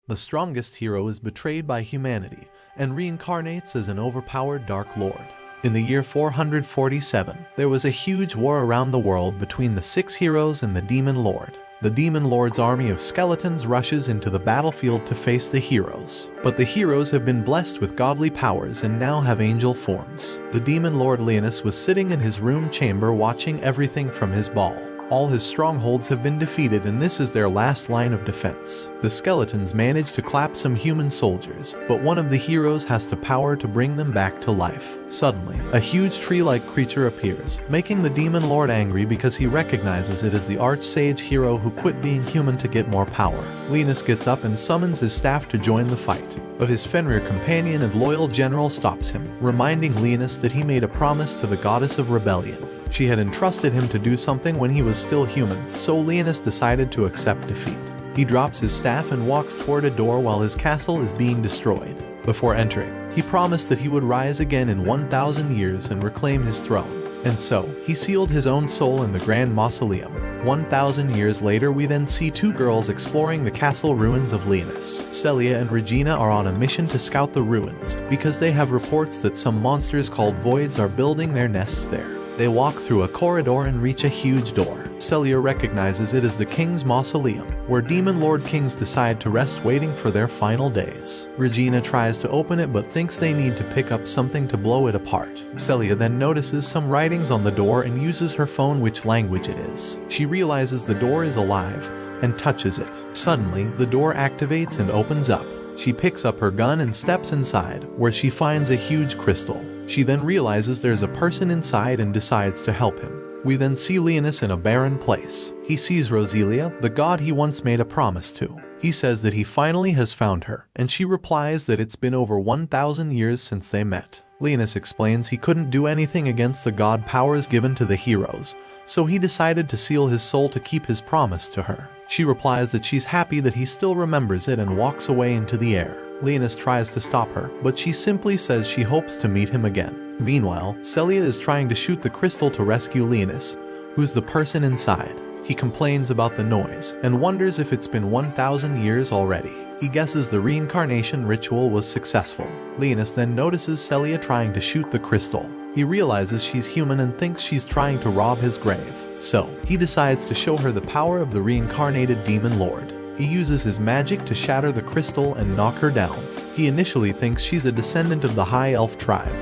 The strongest hero is betrayed by humanity and reincarnates as an overpowered Dark Lord. In the year 447, there was a huge war around the world between the 6 heroes and the Demon Lord. The Demon Lord's army of skeletons rushes into the battlefield to face the heroes. But the heroes have been blessed with godly powers and now have angel forms. The Demon Lord Leonis was sitting in his room chamber watching everything from his ball. All his strongholds have been defeated and this is their last line of defense. The skeletons manage to clap some human soldiers, but one of the heroes has the power to bring them back to life. Suddenly, a huge tree-like creature appears, making the Demon Lord angry because he recognizes it as the Arch-Sage hero who quit being human to get more power. Leonis gets up and summons his staff to join the fight, but his Fenrir companion and loyal general stops him, reminding Leonis that he made a promise to the goddess of rebellion. She had entrusted him to do something when he was still human, so Leonis decided to accept defeat. He drops his staff and walks toward a door while his castle is being destroyed. Before entering, he promised that he would rise again in 1,000 years and reclaim his throne. And so, he sealed his own soul in the Grand Mausoleum. 1,000 years later, we then see 2 girls exploring the castle ruins of Leonis. Celia and Regina are on a mission to scout the ruins, because they have reports that some monsters called voids are building their nests there. They walk through a corridor and reach a huge door. Celia recognizes it as the King's Mausoleum, where Demon Lord Kings decide to rest waiting for their final days. Regina tries to open it but thinks they need to pick up something to blow it apart. Celia then notices some writings on the door and uses her phone which language it is. She realizes the door is alive and touches it. Suddenly, the door activates and opens up. She picks up her gun and steps inside, where she finds a huge crystal. She then realizes there's a person inside and decides to help him. We then see Leonis in a barren place. He sees Roselia, the god he once made a promise to. He says that he finally has found her, and she replies that it's been over 1,000 years since they met. Leonis explains he couldn't do anything against the god powers given to the heroes, so he decided to seal his soul to keep his promise to her. She replies that she's happy that he still remembers it and walks away into the air. Leonis tries to stop her, but she simply says she hopes to meet him again. Meanwhile, Celia is trying to shoot the crystal to rescue Leonis, who's the person inside. He complains about the noise and wonders if it's been 1,000 years already. He guesses the reincarnation ritual was successful. Leonis then notices Celia trying to shoot the crystal. He realizes she's human and thinks she's trying to rob his grave. So, he decides to show her the power of the reincarnated Demon Lord. He uses his magic to shatter the crystal and knock her down. He initially thinks she's a descendant of the High Elf tribe,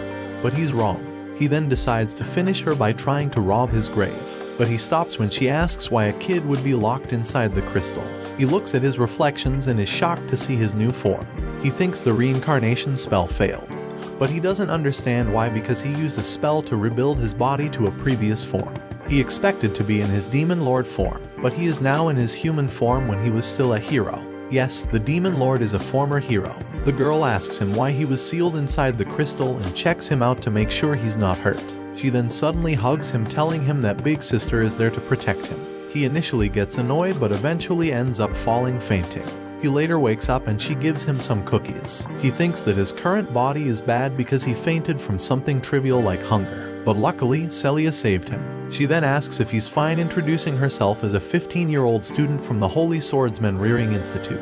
but he's wrong. He then decides to finish her by trying to rob his grave. But he stops when she asks why a kid would be locked inside the crystal. He looks at his reflections and is shocked to see his new form. He thinks the reincarnation spell failed, but he doesn't understand why because he used a spell to rebuild his body to a previous form. He expected to be in his Demon Lord form, but he is now in his human form when he was still a hero. Yes, the Demon Lord is a former hero. The girl asks him why he was sealed inside the crystal and checks him out to make sure he's not hurt. She then suddenly hugs him, telling him that Big Sister is there to protect him. He initially gets annoyed but eventually ends up falling fainting. He later wakes up and she gives him some cookies. He thinks that his current body is bad because he fainted from something trivial like hunger. But luckily, Celia saved him. She then asks if he's fine introducing herself as a 15-year-old student from the Holy Swordsman Rearing Institute,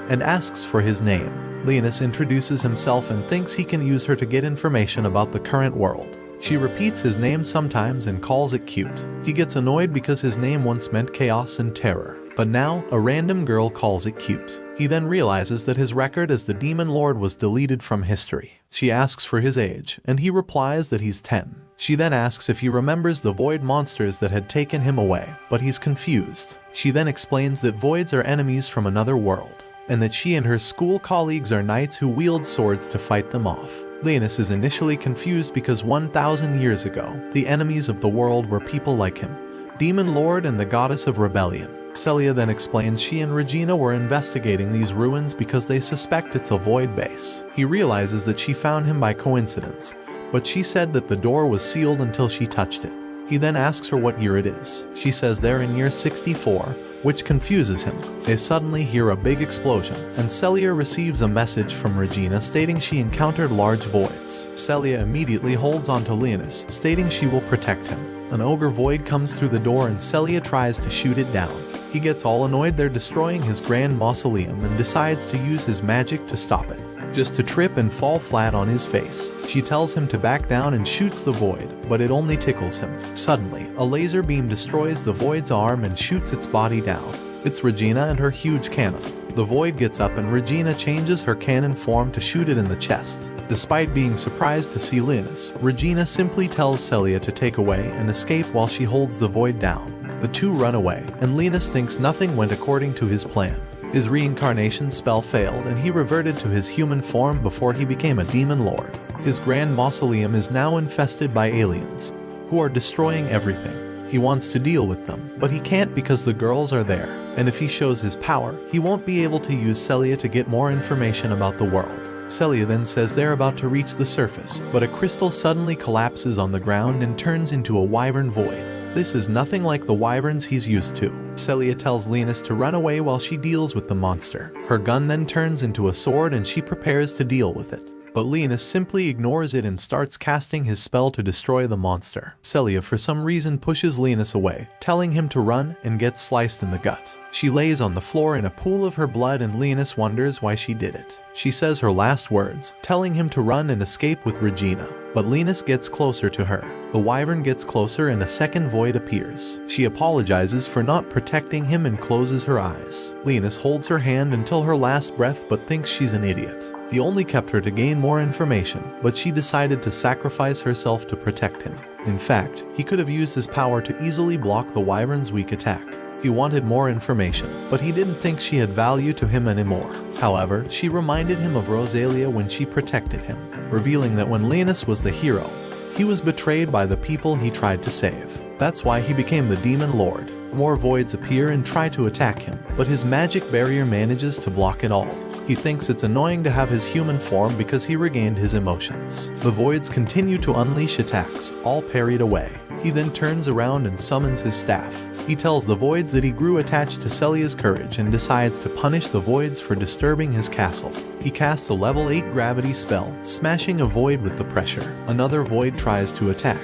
and asks for his name. Leonis introduces himself and thinks he can use her to get information about the current world. She repeats his name sometimes and calls it cute. He gets annoyed because his name once meant chaos and terror, but now a random girl calls it cute. He then realizes that his record as the Demon Lord was deleted from history. She asks for his age, and he replies that he's 10. She then asks if he remembers the void monsters that had taken him away, but he's confused. She then explains that voids are enemies from another world, and that she and her school colleagues are knights who wield swords to fight them off. Leonis is initially confused because 1,000 years ago, the enemies of the world were people like him, Demon Lord and the goddess of rebellion. Celia then explains she and Regina were investigating these ruins because they suspect it's a void base. He realizes that she found him by coincidence, but she said that the door was sealed until she touched it. He then asks her what year it is. She says they're in year 64, which confuses him. They suddenly hear a big explosion, and Celia receives a message from Regina stating she encountered large voids. Celia immediately holds onto Leonis, stating she will protect him. An ogre void comes through the door and Celia tries to shoot it down. He gets all annoyed they're destroying his grand mausoleum and decides to use his magic to stop it, just to trip and fall flat on his face. She tells him to back down and shoots the void, but it only tickles him. Suddenly, a laser beam destroys the void's arm and shoots its body down. It's Regina and her huge cannon. The void gets up and Regina changes her cannon form to shoot it in the chest. Despite being surprised to see Linus, Regina simply tells Celia to take away and escape while she holds the void down. The two run away, and Linus thinks nothing went according to his plan. His reincarnation spell failed and he reverted to his human form before he became a demon lord. His grand mausoleum is now infested by aliens, who are destroying everything. He wants to deal with them, but he can't because the girls are there, and if he shows his power, he won't be able to use Celia to get more information about the world. Celia then says they're about to reach the surface, but a crystal suddenly collapses on the ground and turns into a wyvern void. This is nothing like the wyverns he's used to. Celia tells Linus to run away while she deals with the monster. Her gun then turns into a sword and she prepares to deal with it. But Linus simply ignores it and starts casting his spell to destroy the monster. Celia for some reason pushes Linus away, telling him to run and gets sliced in the gut. She lays on the floor in a pool of her blood and Linus wonders why she did it. She says her last words, telling him to run and escape with Regina. But Linus gets closer to her. The wyvern gets closer and a second void appears. She apologizes for not protecting him and closes her eyes. Linus holds her hand until her last breath but thinks she's an idiot. He only kept her to gain more information, but she decided to sacrifice herself to protect him. In fact, he could have used his power to easily block the wyvern's weak attack. He wanted more information, but he didn't think she had value to him anymore. However, she reminded him of Rosalia when she protected him, revealing that when Linus was the hero, he was betrayed by the people he tried to save. That's why he became the Demon Lord. More voids appear and try to attack him, but his magic barrier manages to block it all. He thinks it's annoying to have his human form because he regained his emotions. The voids continue to unleash attacks, all parried away. He then turns around and summons his staff. He tells the voids that he grew attached to Celia's courage and decides to punish the voids for disturbing his castle. He casts a level 8 gravity spell, smashing a void with the pressure. Another void tries to attack,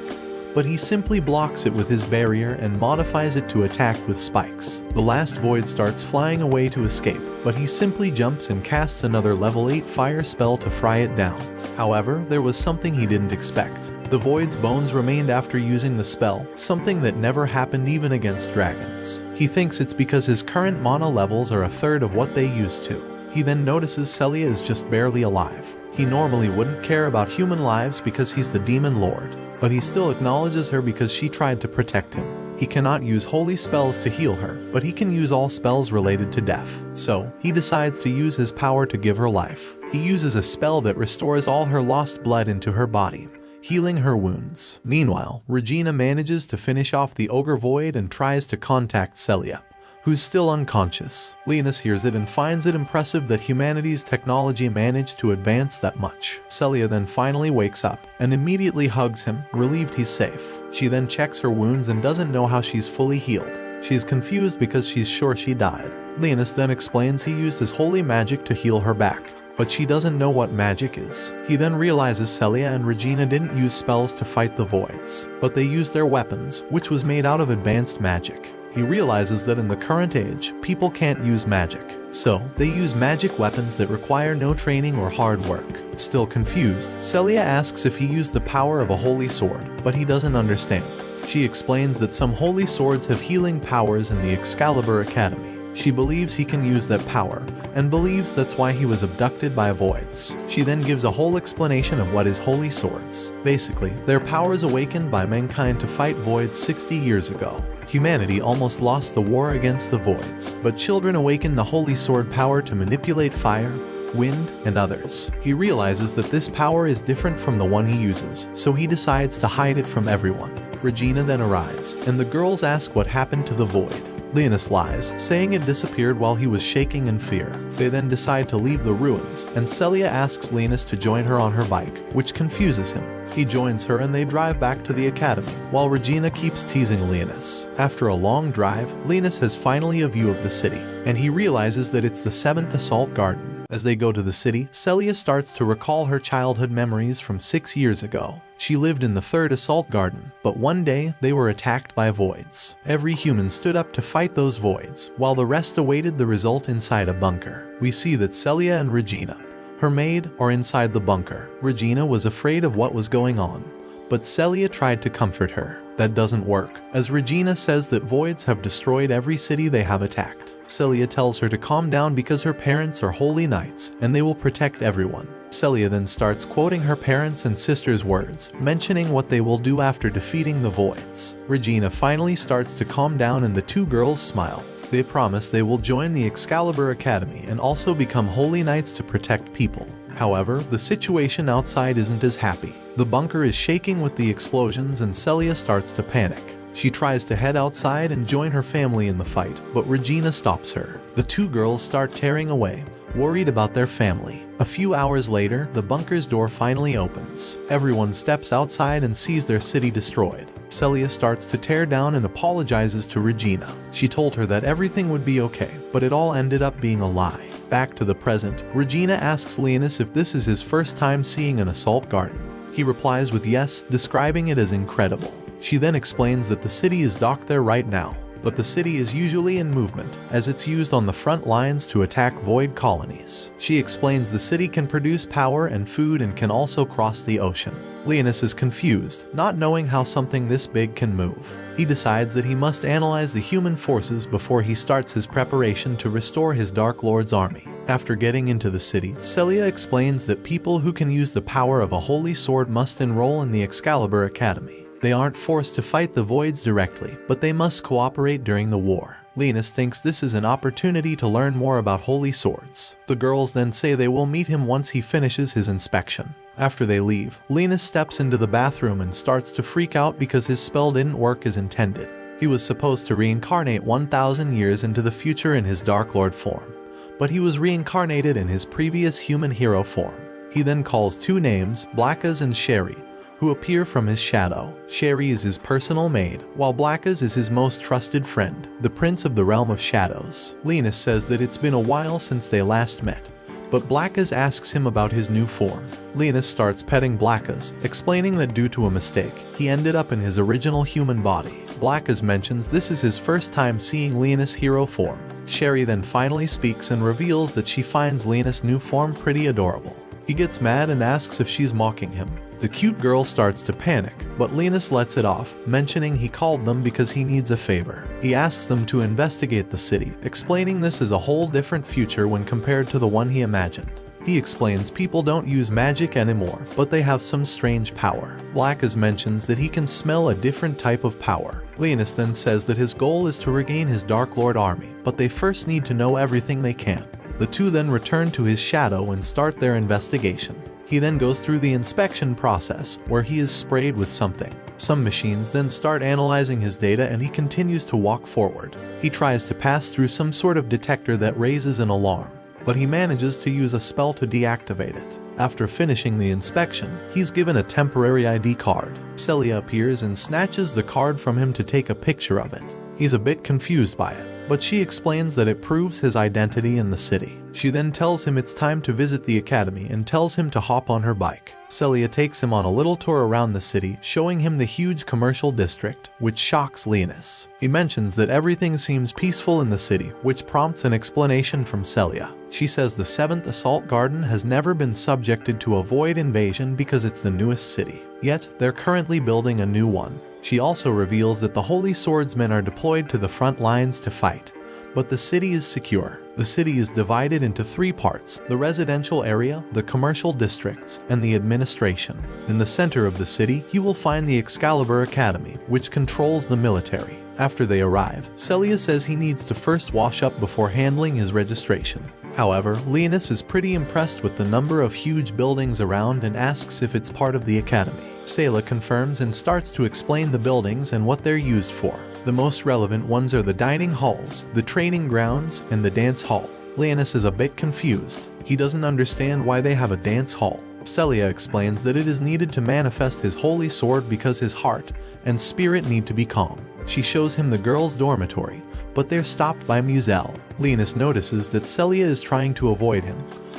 but he simply blocks it with his barrier and modifies it to attack with spikes. The last void starts flying away to escape, but he simply jumps and casts another level 8 fire spell to fry it down. However, there was something he didn't expect. The void's bones remained after using the spell, something that never happened even against dragons. He thinks it's because his current mana levels are a third of what they used to. He then notices Celia is just barely alive. He normally wouldn't care about human lives because he's the Demon Lord, but he still acknowledges her because she tried to protect him. He cannot use holy spells to heal her, but he can use all spells related to death. So, he decides to use his power to give her life. He uses a spell that restores all her lost blood into her body, healing her wounds. Meanwhile, Regina manages to finish off the ogre void and tries to contact Celia, who's still unconscious. Linus hears it and finds it impressive that humanity's technology managed to advance that much. Celia then finally wakes up and immediately hugs him, relieved he's safe. She then checks her wounds and doesn't know how she's fully healed. She's confused because she's sure she died. Linus then explains he used his holy magic to heal her back, but she doesn't know what magic is. He then realizes Celia and Regina didn't use spells to fight the voids, but they used their weapons, which was made out of advanced magic. He realizes that in the current age, people can't use magic, so they use magic weapons that require no training or hard work. Still confused, Celia asks if he used the power of a holy sword, but he doesn't understand. She explains that some holy swords have healing powers in the Excalibur Academy. She believes he can use that power, and believes that's why he was abducted by voids. She then gives a whole explanation of what is holy swords. Basically, they're powers awakened by mankind to fight voids 60 years ago. Humanity almost lost the war against the voids, but children awaken the holy sword power to manipulate fire, wind, and others. He realizes that this power is different from the one he uses, so he decides to hide it from everyone. Regina then arrives, and the girls ask what happened to the void. Linus lies, saying it disappeared while he was shaking in fear. They then decide to leave the ruins, and Celia asks Linus to join her on her bike, which confuses him. He joins her and they drive back to the academy, while Regina keeps teasing Linus. After a long drive, Linus has finally a view of the city, and he realizes that it's the 7th Assault Garden, As they go to the city, Celia starts to recall her childhood memories from 6 years ago. She lived in the 3rd Assault Garden, but one day they were attacked by voids. Every human stood up to fight those voids, while the rest awaited the result inside a bunker. We see that Celia and Regina, her maid, are inside the bunker. Regina was afraid of what was going on, but Celia tried to comfort her. That doesn't work, as Regina says that voids have destroyed every city they have attacked. Celia tells her to calm down because her parents are holy knights, and they will protect everyone. Celia then starts quoting her parents' and sister's words, mentioning what they will do after defeating the voids. Regina finally starts to calm down and the two girls smile. They promise they will join the Excalibur Academy and also become holy knights to protect people. However, the situation outside isn't as happy. The bunker is shaking with the explosions and Celia starts to panic. She tries to head outside and join her family in the fight, but Regina stops her. The two girls start tearing away, worried about their family. A few hours later, the bunker's door finally opens. Everyone steps outside and sees their city destroyed. Celia starts to tear down and apologizes to Regina. She told her that everything would be okay, but it all ended up being a lie. Back to the present, Regina asks Linus if this is his first time seeing an assault garden. He replies with yes, describing it as incredible. She then explains that the city is docked there right now, but the city is usually in movement, as it's used on the front lines to attack void colonies. She explains the city can produce power and food and can also cross the ocean. Linus is confused, not knowing how something this big can move. He decides that he must analyze the human forces before he starts his preparation to restore his Dark Lord's army. After getting into the city, Celia explains that people who can use the power of a holy sword must enroll in the Excalibur Academy. They aren't forced to fight the voids directly, but they must cooperate during the war. Linus thinks this is an opportunity to learn more about holy swords. The girls then say they will meet him once he finishes his inspection. After they leave, Linus steps into the bathroom and starts to freak out because his spell didn't work as intended. He was supposed to reincarnate 1,000 years into the future in his Dark Lord form, but he was reincarnated in his previous human hero form. He then calls two names, Blackas and Sherry, who appear from his shadow. Sherry is his personal maid, while Blackas is his most trusted friend, the Prince of the Realm of Shadows. Linus says that it's been a while since they last met, but Blackas asks him about his new form. Linus starts petting Blackas, explaining that due to a mistake, he ended up in his original human body. Blackas mentions this is his first time seeing Linus' hero form. Sherry then finally speaks and reveals that she finds Linus' new form pretty adorable. He gets mad and asks if she's mocking him. The cute girl starts to panic, but Linus lets it off, mentioning he called them because he needs a favor. He asks them to investigate the city, explaining this is a whole different future when compared to the one he imagined. He explains people don't use magic anymore, but they have some strange power. Blackas mentions that he can smell a different type of power. Linus then says that his goal is to regain his Dark Lord army, but they first need to know everything they can. The two then return to his shadow and start their investigation. He then goes through the inspection process, where he is sprayed with something. Some machines then start analyzing his data and he continues to walk forward. He tries to pass through some sort of detector that raises an alarm, but he manages to use a spell to deactivate it. After finishing the inspection, he's given a temporary ID card. Celia appears and snatches the card from him to take a picture of it. He's a bit confused by it, but she explains that it proves his identity in the city. She then tells him it's time to visit the academy and tells him to hop on her bike. Celia takes him on a little tour around the city, showing him the huge commercial district, which shocks Linus. He mentions that everything seems peaceful in the city, which prompts an explanation from Celia. She says the 7th Assault Garden has never been subjected to a void invasion because it's the newest city. Yet, they're currently building a new one. She also reveals that the Holy Swordsmen are deployed to the front lines to fight, but the city is secure. The city is divided into 3 parts: the residential area, the commercial districts, and the administration. In the center of the city, you will find the Excalibur Academy, which controls the military. After they arrive, Celia says he needs to first wash up before handling his registration. However, Linus is pretty impressed with the number of huge buildings around and asks if it's part of the academy. Celia confirms and starts to explain the buildings and what they're used for. The most relevant ones are the dining halls, the training grounds, and the dance hall. Linus is a bit confused. He doesn't understand why they have a dance hall. Celia explains that it is needed to manifest his holy sword because his heart and spirit need to be calm. She shows him the girls' dormitory, but they're stopped by Muselle. Linus notices that Celia is trying to avoid him,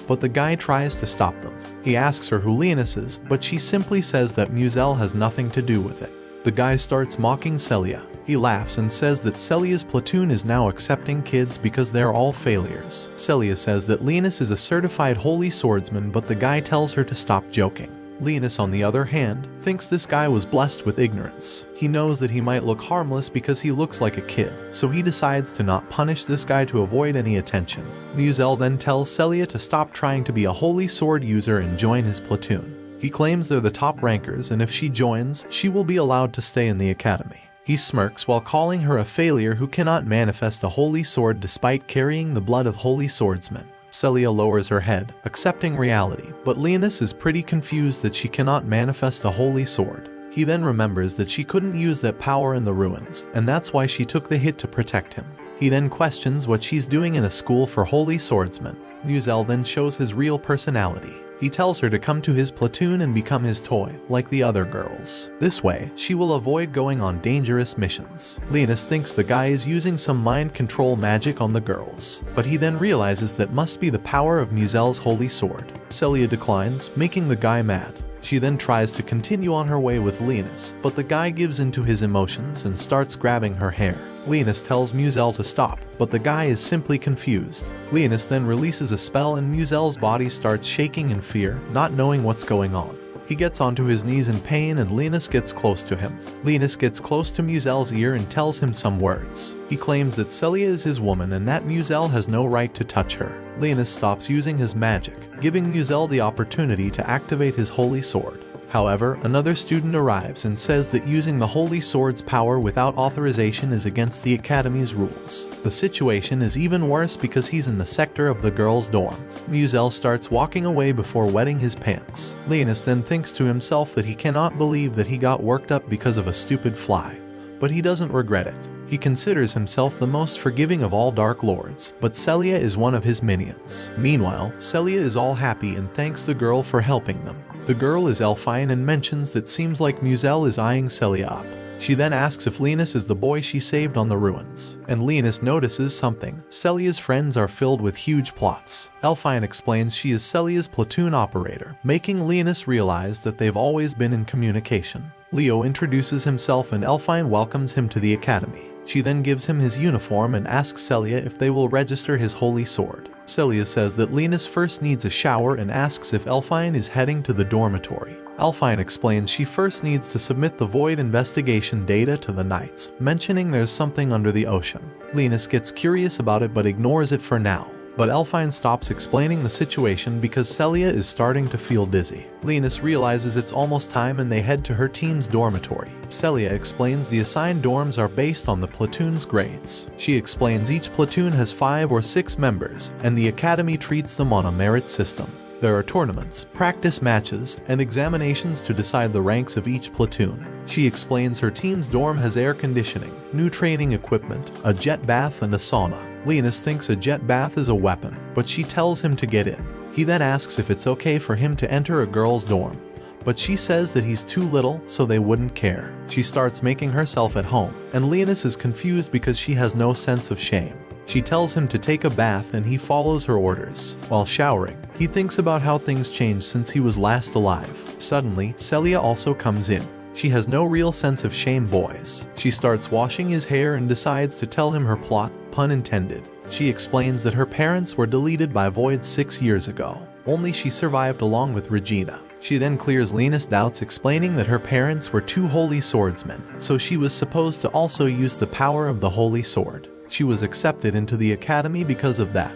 but the guy tries to stop them. He asks her who Leonis is, but she simply says that Musel has nothing to do with it. The guy starts mocking Celia. He laughs and says that Celia's platoon is now accepting kids because they're all failures. Celia says that Leonis is a certified holy swordsman, but the guy tells her to stop joking. Leonis, on the other hand, thinks this guy was blessed with ignorance. He knows that he might look harmless because he looks like a kid, so he decides to not punish this guy to avoid any attention. Musel then tells Celia to stop trying to be a holy sword user and join his platoon. He claims they're the top rankers, and if she joins, she will be allowed to stay in the academy. He smirks while calling her a failure who cannot manifest a holy sword despite carrying the blood of holy swordsmen. Celia lowers her head, accepting reality, but Leonis is pretty confused that she cannot manifest a holy sword. He then remembers that she couldn't use that power in the ruins, and that's why she took the hit to protect him. He then questions what she's doing in a school for holy swordsmen. Musel then shows his real personality. He tells her to come to his platoon and become his toy, like the other girls. This way, she will avoid going on dangerous missions. Leonis thinks the guy is using some mind control magic on the girls, but he then realizes that must be the power of Musel's holy sword. Celia declines, making the guy mad. She then tries to continue on her way with Leonis, but the guy gives into his emotions and starts grabbing her hair. Leonis tells Musel to stop, but the guy is simply confused. Leonis then releases a spell and Musel's body starts shaking in fear, not knowing what's going on. He gets onto his knees in pain and Leonis gets close to him. Leonis gets close to Musel's ear and tells him some words. He claims that Celia is his woman and that Musel has no right to touch her. Leonis stops using his magic, giving Musel the opportunity to activate his holy sword. However, another student arrives and says that using the holy sword's power without authorization is against the academy's rules. The situation is even worse because he's in the sector of the girls' dorm. Musel starts walking away before wetting his pants. Leonis then thinks to himself that he cannot believe that he got worked up because of a stupid fly, but he doesn't regret it. He considers himself the most forgiving of all Dark Lords, but Celia is one of his minions. Meanwhile, Celia is all happy and thanks the girl for helping them. The girl is Elfine and mentions that seems like Musel is eyeing Celia up. She then asks if Leonis is the boy she saved on the ruins, and Leonis notices something. Celia's friends are filled with huge plots. Elfine explains she is Celia's platoon operator, making Leonis realize that they've always been in communication. Leo introduces himself and Elfine welcomes him to the academy. She then gives him his uniform and asks Celia if they will register his holy sword. Celia says that Leonis first needs a shower and asks if Elfine is heading to the dormitory. Elfine explains she first needs to submit the void investigation data to the Knights, mentioning there's something under the ocean. Leonis gets curious about it but ignores it for now. But Elfine stops explaining the situation because Celia is starting to feel dizzy. Leonis realizes it's almost time and they head to her team's dormitory. Celia explains the assigned dorms are based on the platoon's grades. She explains each platoon has 5 or 6 members, and the academy treats them on a merit system. There are tournaments, practice matches, and examinations to decide the ranks of each platoon. She explains her team's dorm has air conditioning, new training equipment, a jet bath, and a sauna. Leonis thinks a jet bath is a weapon, but she tells him to get in. He then asks if it's okay for him to enter a girl's dorm, but she says that he's too little so they wouldn't care. She starts making herself at home, and Leonis is confused because she has no sense of shame. She tells him to take a bath and he follows her orders. While showering, he thinks about how things changed since he was last alive. Suddenly, Celia also comes in. She has no real sense of shame, boys. She starts washing his hair and decides to tell him her plot, pun intended. She explains that her parents were deleted by Void 6 years ago. Only she survived along with Regina. She then clears Leonis' doubts, explaining that her parents were 2 holy swordsmen, so she was supposed to also use the power of the holy sword. She was accepted into the academy because of that,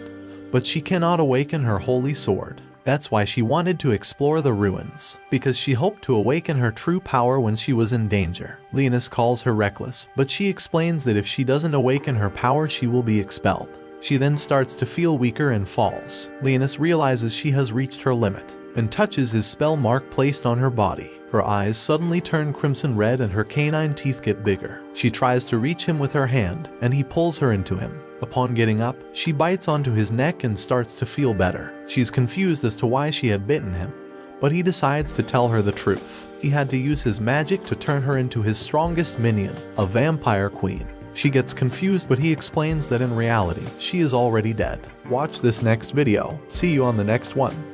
but she cannot awaken her holy sword. That's why she wanted to explore the ruins, because she hoped to awaken her true power when she was in danger. Leonis calls her reckless, but she explains that if she doesn't awaken her power, she will be expelled. She then starts to feel weaker and falls. Leonis realizes she has reached her limit, and touches his spell mark placed on her body. Her eyes suddenly turn crimson red and her canine teeth get bigger. She tries to reach him with her hand, and he pulls her into him. Upon getting up, she bites onto his neck and starts to feel better. She's confused as to why she had bitten him, but he decides to tell her the truth. He had to use his magic to turn her into his strongest minion, a vampire queen. She gets confused, but he explains that in reality, she is already dead. Watch this next video. See you on the next one.